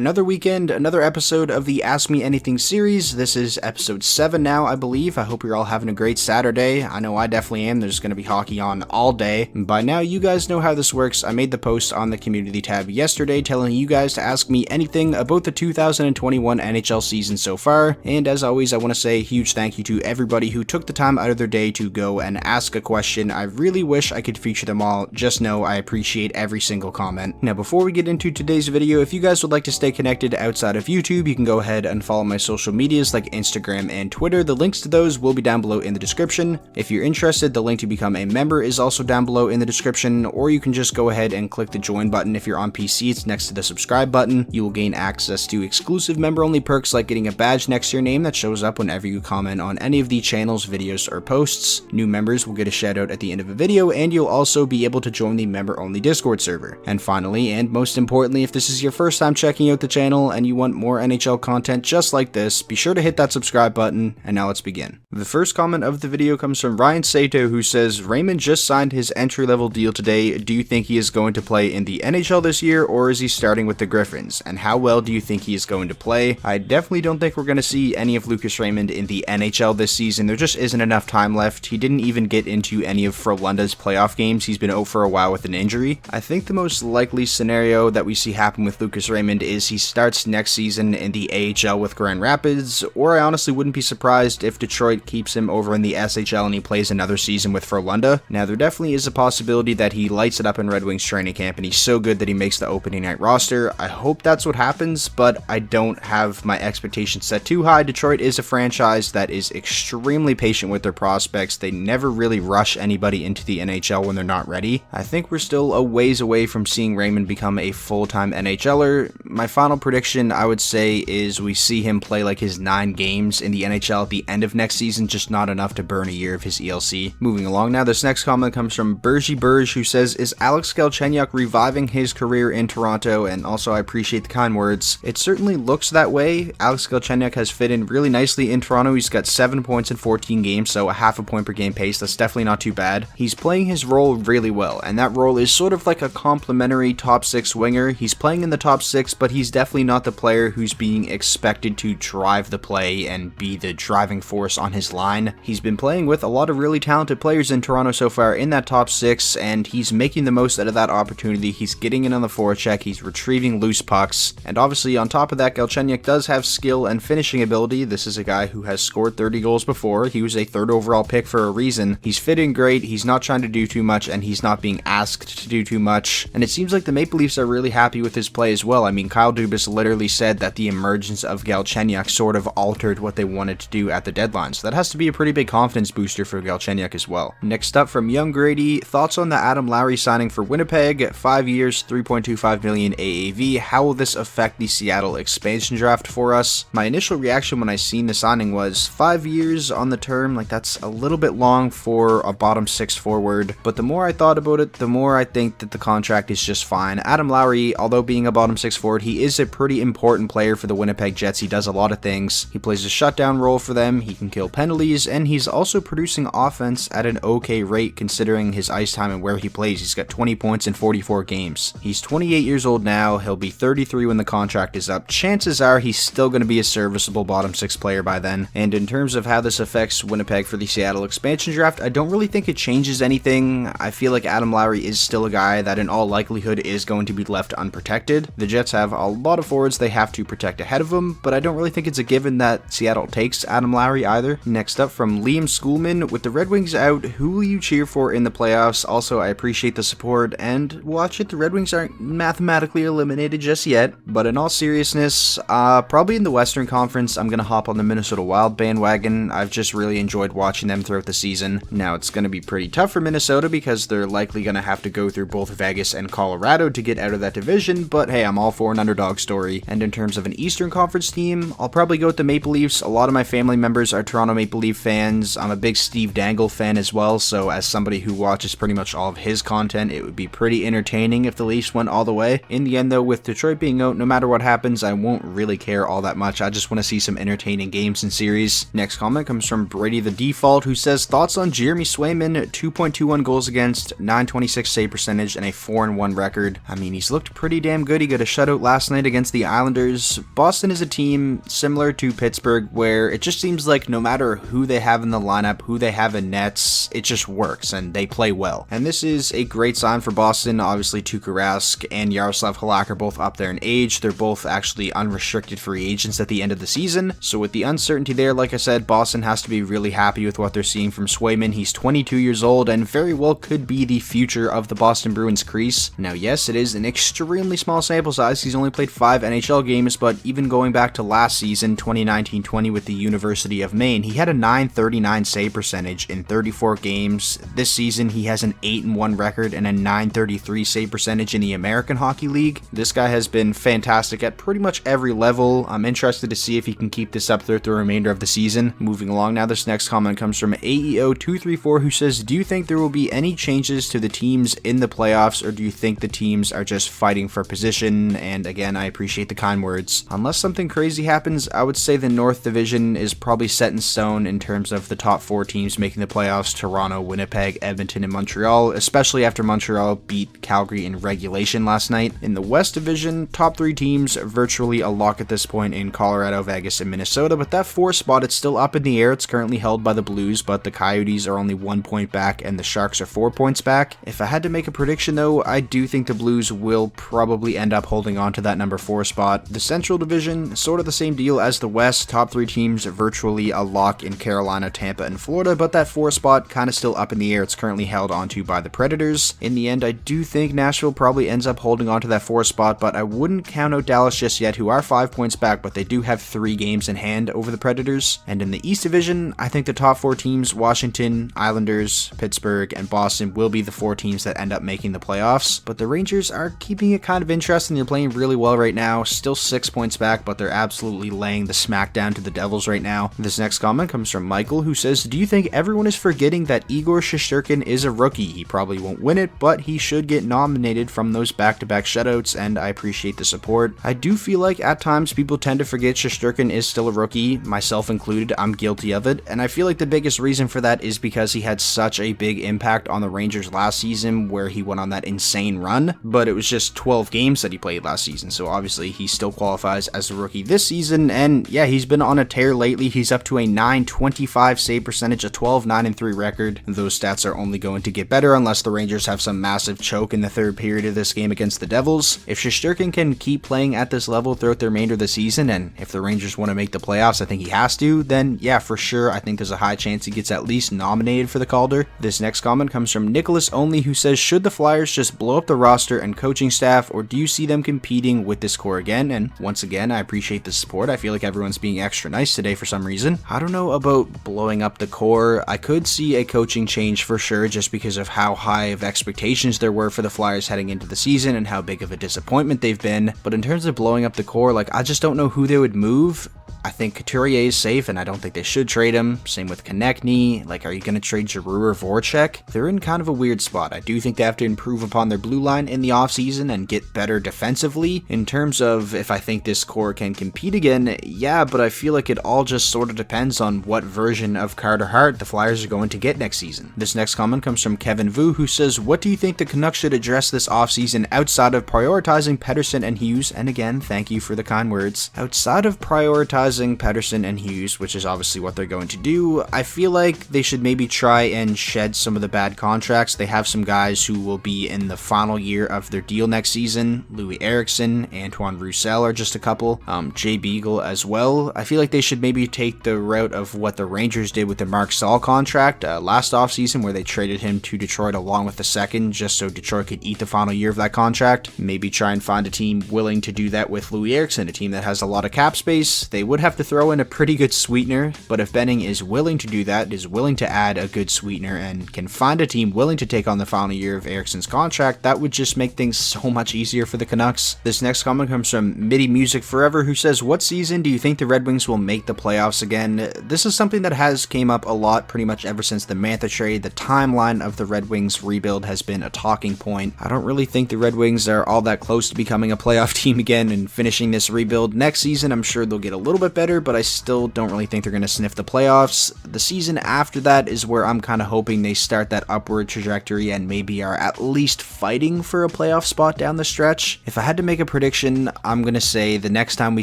Another weekend, another episode of the Ask Me Anything series. This is episode 7 now, I believe. I hope you're all having a great Saturday. I know I definitely am. There's going to be hockey on all day. By now, you guys know how this works. I made the post on the community tab yesterday telling you guys to ask me anything about the 2021 NHL season so far. And as always, I want to say a huge thank you to everybody who took the time out of their day to go and ask a question. I really wish I could feature them all. Just know I appreciate every single comment. Now, before we get into today's video, if you guys would like to stay connected outside of YouTube, you can go ahead and follow my social medias like Instagram and Twitter. The links to those will be down below in the description. If you're interested, the link to become a member is also down below in the description, or you can just go ahead and click the join button. If you're on PC, it's next to the subscribe button. You will gain access to exclusive member-only perks like getting a badge next to your name that shows up whenever you comment on any of the channel's videos or posts. New members will get a shout out at the end of a video, and you'll also be able to join the member-only Discord server. And finally, and most importantly, if this is your first time checking out the channel and you want more NHL content just like this, be sure to hit that subscribe button, and now let's begin. The first comment of the video comes from Ryan Sato, who says, Raymond just signed his entry-level deal today. Do you think he is going to play in the NHL this year, or is he starting with the Griffins? And how well do you think he is going to play? I definitely don't think we're going to see any of Lucas Raymond in the NHL this season. There just isn't enough time left. He didn't even get into any of Frölunda's playoff games. He's been out for a while with an injury. I think the most likely scenario that we see happen with Lucas Raymond is he starts next season in the AHL with Grand Rapids, or I honestly wouldn't be surprised if Detroit keeps him over in the SHL and he plays another season with Frölunda. Now, there definitely is a possibility that he lights it up in Red Wings training camp and he's so good that he makes the opening night roster. I hope that's what happens, but I don't have my expectations set too high. Detroit is a franchise that is extremely patient with their prospects. They never really rush anybody into the NHL when they're not ready. I think we're still a ways away from seeing Raymond become a full-time NHLer. My final prediction, I would say, is we see him play like his 9 games in the NHL at the end of next season, just not enough to burn a year of his ELC. Moving along now, this next comment comes from Bergy Burge, who says, is Alex Galchenyuk reviving his career in Toronto? And also, I appreciate the kind words. It certainly looks that way. Alex Galchenyuk has fit in really nicely in Toronto. He's got 7 points in 14 games, so a half a point per game pace. That's definitely not too bad. He's playing his role really well, and that role is sort of like a complimentary top 6 winger. He's playing in the top 6, but he's definitely not the player who's being expected to drive the play and be the driving force on his line. He's been playing with a lot of really talented players in Toronto so far in that top 6, and he's making the most out of that opportunity. He's getting in on the forecheck, he's retrieving loose pucks, and obviously on top of that, Galchenyuk does have skill and finishing ability. This is a guy who has scored 30 goals before. He was a 3rd overall pick for a reason. He's fitting great, he's not trying to do too much, and he's not being asked to do too much, and it seems like the Maple Leafs are really happy with his play as well. I mean, Kyle Dubas literally said that the emergence of Galchenyuk sort of altered what they wanted to do at the deadline, so that has to be a pretty big confidence booster for Galchenyuk as well. Next up from Young Grady, thoughts on the Adam Lowry signing for Winnipeg, 5 years, $3.25 million AAV. How will this affect the Seattle expansion draft for us? My initial reaction when I seen the signing was 5 years on the term, like that's a little bit long for a bottom 6 forward, but the more I thought about it, the more I think that the contract is just fine. Adam Lowry, although being a bottom 6 forward, he is a pretty important player for the Winnipeg Jets. He does a lot of things. He plays a shutdown role for them, he can kill penalties, and he's also producing offense at an okay rate considering his ice time and where he plays. He's got 20 points in 44 games. He's 28 years old now, he'll be 33 when the contract is up. Chances are he's still going to be a serviceable bottom 6 player by then. And in terms of how this affects Winnipeg for the Seattle expansion draft, I don't really think it changes anything. I feel like Adam Lowry is still a guy that in all likelihood is going to be left unprotected. The Jets have a lot of forwards they have to protect ahead of him, but I don't really think it's a given that Seattle takes Adam Lowry either. Next up from Liam Schoolman, with the Red Wings out, who will you cheer for in the playoffs? Also, I appreciate the support, and watch it, the Red Wings aren't mathematically eliminated just yet, but in all seriousness, probably in the Western Conference, I'm going to hop on the Minnesota Wild bandwagon. I've just really enjoyed watching them throughout the season. Now, it's going to be pretty tough for Minnesota because they're likely going to have to go through both Vegas and Colorado to get out of that division, but hey, I'm all for an underdog story. And in terms of an Eastern Conference team, I'll probably go with the Maple Leafs. A lot of my family members are Toronto Maple Leaf fans. I'm a big Steve Dangle fan as well, so as somebody who watches pretty much all of his content, it would be pretty entertaining if the Leafs went all the way. In the end though, with Detroit being out, no matter what happens, I won't really care all that much. I just want to see some entertaining games and series. Next comment comes from Brady the Default, who says, thoughts on Jeremy Swayman, 2.21 goals against, 926 save percentage, and a 4-1 record. I mean, he's looked pretty damn good. He got a shutout last last night against the Islanders. Boston is a team similar to Pittsburgh where it just seems like no matter who they have in the lineup, who they have in nets, it just works and they play well. And this is a great sign for Boston. Obviously, Tuukka Rask and Yaroslav Halak are both up there in age. They're both actually unrestricted free agents at the end of the season. So with the uncertainty there, like I said, Boston has to be really happy with what they're seeing from Swayman. He's 22 years old and very well could be the future of the Boston Bruins crease. Now, yes, it is an extremely small sample size. He's only played 5 NHL games, but even going back to last season, 2019-20 with the University of Maine, he had a .939 save percentage in 34 games. This season, he has an 8-1 record and a .933 save percentage in the American Hockey League. This guy has been fantastic at pretty much every level. I'm interested to see if he can keep this up there through the remainder of the season. Moving along now, this next comment comes from AEO234 who says, do you think there will be any changes to the teams in the playoffs, or do you think the teams are just fighting for position? And again, I appreciate the kind words. Unless something crazy happens, I would say the North Division is probably set in stone in terms of the top 4 teams making the playoffs: Toronto, Winnipeg, Edmonton, and Montreal, especially after Montreal beat Calgary in regulation last night. In the West Division, top 3 teams virtually a lock at this point in Colorado, Vegas, and Minnesota, but that 4th spot, it's still up in the air. It's currently held by the Blues, but the Coyotes are only 1 point back and the Sharks are 4 points back. If I had to make a prediction though, I do think the Blues will probably end up holding on to that number 4 spot. The Central Division, sort of the same deal as the West. Top 3 teams virtually a lock in Carolina, Tampa, and Florida, but that 4 spot kind of still up in the air. It's currently held onto by the Predators. In the end, I do think Nashville probably ends up holding on to that 4 spot, but I wouldn't count out Dallas just yet, who are 5 points back, but they do have 3 games in hand over the Predators. And in the East Division, I think the top 4 teams, Washington, Islanders, Pittsburgh, and Boston, will be the 4 teams that end up making the playoffs. But the Rangers are keeping it kind of interesting. They're playing really well right now, still 6 points back, but they're absolutely laying the smackdown to the Devils right now. This next comment comes from Michael, who says, do you think everyone is forgetting that Igor Shesterkin is a rookie? He probably won't win it, but he should get nominated from those back-to-back shutouts, and I appreciate the support. I do feel like at times people tend to forget Shesterkin is still a rookie, myself included. I'm guilty of it, and I feel like the biggest reason for that is because he had such a big impact on the Rangers last season, where he went on that insane run, but it was just 12 games that he played last season, so obviously he still qualifies as a rookie this season. And yeah, he's been on a tear lately. He's up to a .925 save percentage, a 12-9-3 record. Those stats are only going to get better unless the Rangers have some massive choke in the 3rd period of this game against the Devils. If Shesterkin can keep playing at this level throughout the remainder of the season, and if the Rangers want to make the playoffs, I think he has to, then yeah, for sure, I think there's a high chance he gets at least nominated for the Calder. This next comment comes from Nicholas Only, who says, should the Flyers just blow up the roster and coaching staff, or do you see them competing with this core again? And once again, I appreciate the support. I feel like everyone's being extra nice today for some reason. I don't know about blowing up the core. I could see a coaching change for sure, just because of how high of expectations there were for the Flyers heading into the season and how big of a disappointment they've been. But in terms of blowing up the core, like, I just don't know who they would move. I think Couturier is safe, and I don't think they should trade him. Same with Konechny. Like, are you going to trade Giroux or Voracek? They're in kind of a weird spot. I do think they have to improve upon their blue line in the offseason and get better defensively. In terms of if I think this core can compete again, yeah, but I feel like it all just sort of depends on what version of Carter Hart the Flyers are going to get next season. This next comment comes from Kevin Vu, who says, what do you think the Canucks should address this offseason outside of prioritizing Pettersson and Hughes? And again, thank you for the kind words. Outside of prioritizing Pettersson and Hughes, which is obviously what they're going to do, I feel like they should maybe try and shed some of the bad contracts. They have some guys who will be in the final year of their deal next season. Louis Eriksson, Antoine Roussel are just a couple. Jay Beagle as well. I feel like they should maybe take the route of what the Rangers did with the Marc Staal contract last offseason, where they traded him to Detroit along with the second, just so Detroit could eat the final year of that contract. Maybe try and find a team willing to do that with Louis Eriksson, a team that has a lot of cap space. They would have to throw in a pretty good sweetener, but if Benning is willing to do that, is willing to add a good sweetener, and can find a team willing to take on the final year of Eriksson's contract, that would just make things so much easier for the Canucks. This next comment comes from MIDI Music Forever, who says, what season do you think the Red Wings will make the playoffs again? This is something that has came up a lot pretty much ever since the Mantha trade. The timeline of the Red Wings rebuild has been a talking point. I don't really think the Red Wings are all that close to becoming a playoff team again and finishing this rebuild. Next season, I'm sure they'll get a little bit bit better, but I still don't really think they're going to sniff the playoffs. The season after that is where I'm kind of hoping they start that upward trajectory and maybe are at least fighting for a playoff spot down the stretch. If I had to make a prediction, I'm going to say the next time we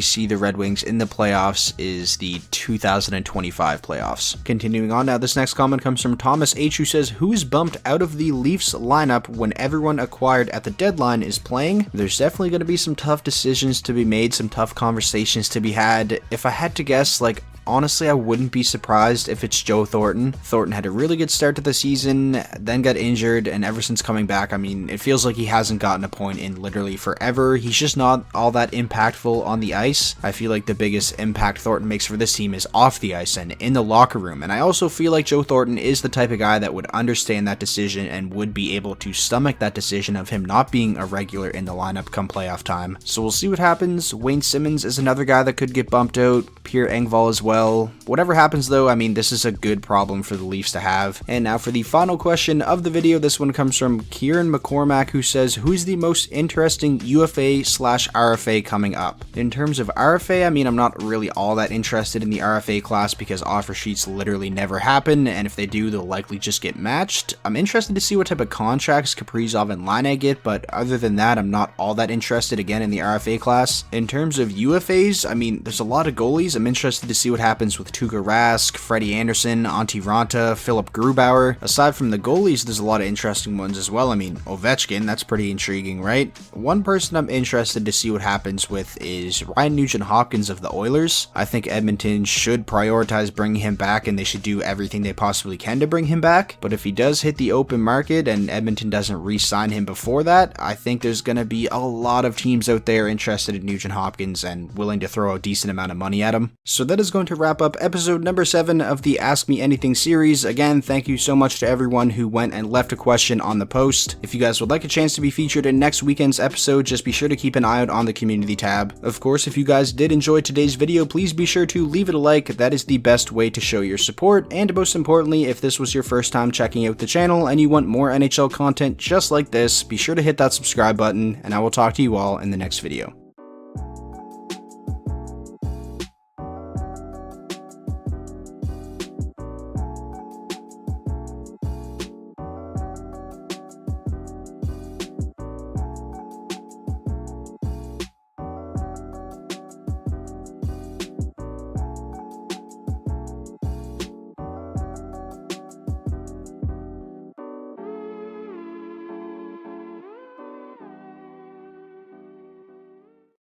see the Red Wings in the playoffs is the 2025 playoffs. Continuing on now, this next comment comes from Thomas H, who says, who's bumped out of the Leafs lineup when everyone acquired at the deadline is playing? There's definitely going to be some tough decisions to be made, some tough conversations to be had. If I had to guess, honestly, I wouldn't be surprised if it's Joe Thornton. Thornton had a really good start to the season, then got injured, and ever since coming back, it feels like he hasn't gotten a point in literally forever. He's just not all that impactful on the ice. I feel like the biggest impact Thornton makes for this team is off the ice and in the locker room, and I also feel like Joe Thornton is the type of guy that would understand that decision and would be able to stomach that decision of him not being a regular in the lineup come playoff time. So we'll see what happens. Wayne Simmons is another guy that could get bumped out, Pierre Engvall as well. Whatever happens though, this is a good problem for the Leafs to have. And now for the final question of the video, this one comes from Kieran McCormack, who says, who's the most interesting UFA/RFA coming up? In terms of RFA, I'm not really all that interested in the RFA class because offer sheets literally never happen, and if they do, they'll likely just get matched. I'm interested to see what type of contracts Kaprizov and Laine get, but other than that, I'm not all that interested again in the RFA class. In terms of UFAs, there's a lot of goalies. I'm interested to see what happens with Tuukka Rask, Freddie Anderson, Antti Ranta, Philip Grubauer. Aside from the goalies, there's a lot of interesting ones as well. Ovechkin, that's pretty intriguing, right? One person I'm interested to see what happens with is Ryan Nugent-Hopkins of the Oilers. I think Edmonton should prioritize bringing him back, and they should do everything they possibly can to bring him back. But if he does hit the open market and Edmonton doesn't re-sign him before that, I think there's going to be a lot of teams out there interested in Nugent-Hopkins and willing to throw a decent amount of money at him. So that is going to wrap up episode number 7 of the Ask Me Anything series. Again, thank you so much to everyone who went and left a question on the post. If you guys would like a chance to be featured in next weekend's episode, just be sure to keep an eye out on the community tab. Of course, if you guys did enjoy today's video, please be sure to leave it a like. That is the best way to show your support, and most importantly, if this was your first time checking out the channel and you want more NHL content just like this, be sure to hit that subscribe button, and I will talk to you all in the next video.